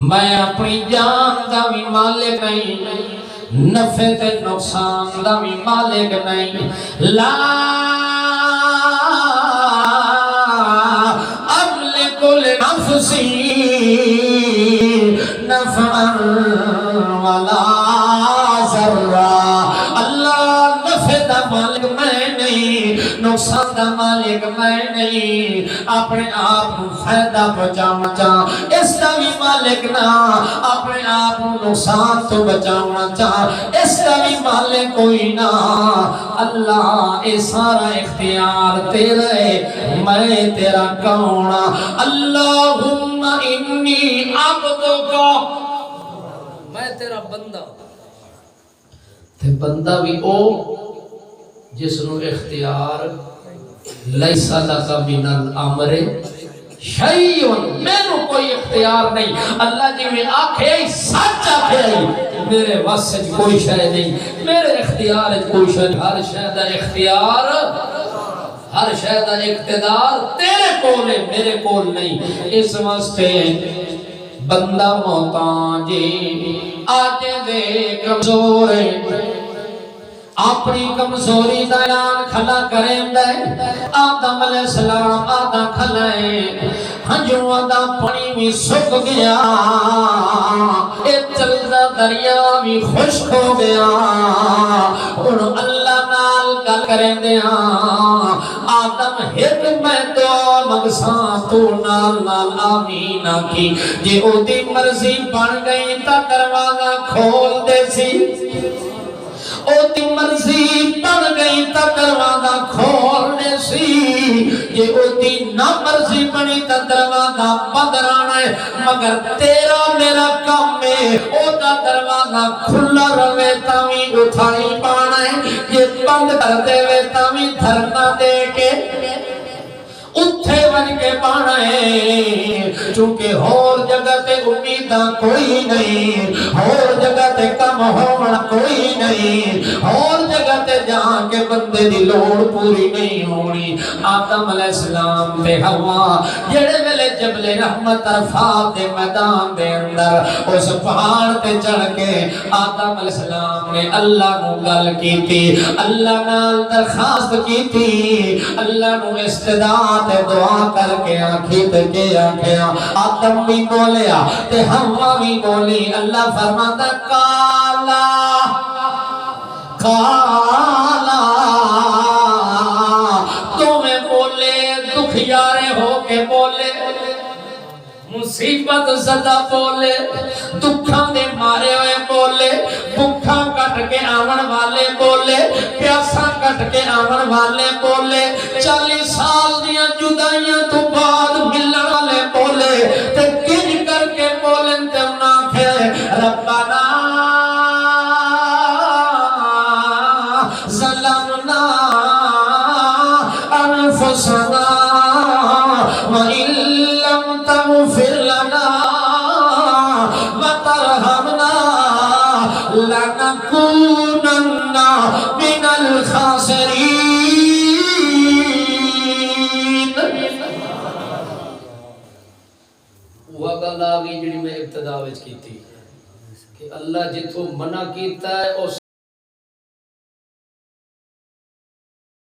میں اپنی جان دا بھی مالک نہیں، نفع تے نقصان دا بھی مالک نہیں۔ لا املک لنفسی نفعا ولا ضرا۔ اللہ نفع دا مالک میں نہیں، نقصان دا مالک میں نہیں، اپنے آپ کو فائدہ پہنچانا چاہ اس کا بھی مالک نہ، اپنے آپ کو نقصان تو بچانا چاہ اس کا بھی مالک کوئی نہ۔ اللہ اے سارا اختیار تیرا ہے، میں تیرا کون؟ اللہم انی عبدک، میں تیرا بندہ۔ تے بندہ بھی او جس نو اختیار لیسا لکا من الامر شیئن، میں نو کوئی اختیار نہیں۔ اللہ جی میں آکھے آئی سچ آکھے آئی، میرے واسج کوئی شے نہیں، میرے اختیار کوئی شے، ہر شے دا اختیار، ہر شے دا اقتدار تیرے کول ہے، میرے کول نہیں۔ اس واسطے بندہ محتاج آج دے کمزور ہے، اپنی کمزوری دا اعلان کھلا کریں دے۔ آدم علیہ السلام آدھا کھلائے، ہنجوں دا پانی بھی سک گیا، ایک چلتا دریا بھی خشک ہو گیا، اور اللہ نال گل کریں دے آدم ہٹ میں تو مگساں تو نال نال آمین آکی، جے او دی مرضی بن گئی تا دروازہ کھول دے سی، او دی مرضی بن گئی تا دروازہ کھولنے سی، یہ او دی نہ مرضی بنی تا دروازہ بند رانا ہے، مگر تیرا میرا کام میں او دا دروازہ کھلا روے تاوی اٹھائی پانا ہے، یہ بند کر دے وے تاوی دھرنا دے کے اتھے بن کے پانا ہے، چونکہ ہور جگہ تے امیدہ کوئی نہیں، ہور جگہ تے کم ہونا کوئی نہیں، ہور جگہ تے جہاں کے بندے دی لوڑ پوری نہیں ہونی۔ آدم علیہ السلام تے ہوا جڑے ویلے جبل رحمت عرفات دے میدان دے اندر اس پہاڑ تے چڑھ کے آدم علیہ السلام نے اللہ نو گل کی تھی، اللہ نال درخواست کی تھی، اللہ نو استدعا تے دعا کر کے آنکھی تے کے آنکھیاں، آدم بھی بولیا تے ہوا بھی بولی۔ اللہ فرماتا کالا کالا، تمہیں بولے دکھیارے ہو کے بولے، مصیبت زدہ بولے، دکھاں دے مارے ہوئے بولے، بکھاں کٹ کے آون والے بولے، پیاساں کٹ کے آون والے بولے، 40 سال دیاں جدائیاں تو بعد ملن والے بولے، تے کنج کر کے بولن تے انہاں کھے ربنا ظلمنا انفسنا وَإِن لَّمْ تَغْفِرْ لَنَا وَتَرْحَمْنَا لَنَكُونَنَّ مِنَ الْخَاسِرِينَ۔ وہ گل آگئی جڑی میں ابتدا وچ کی تھی کہ اللہ جتوں منع کیتا ہے اس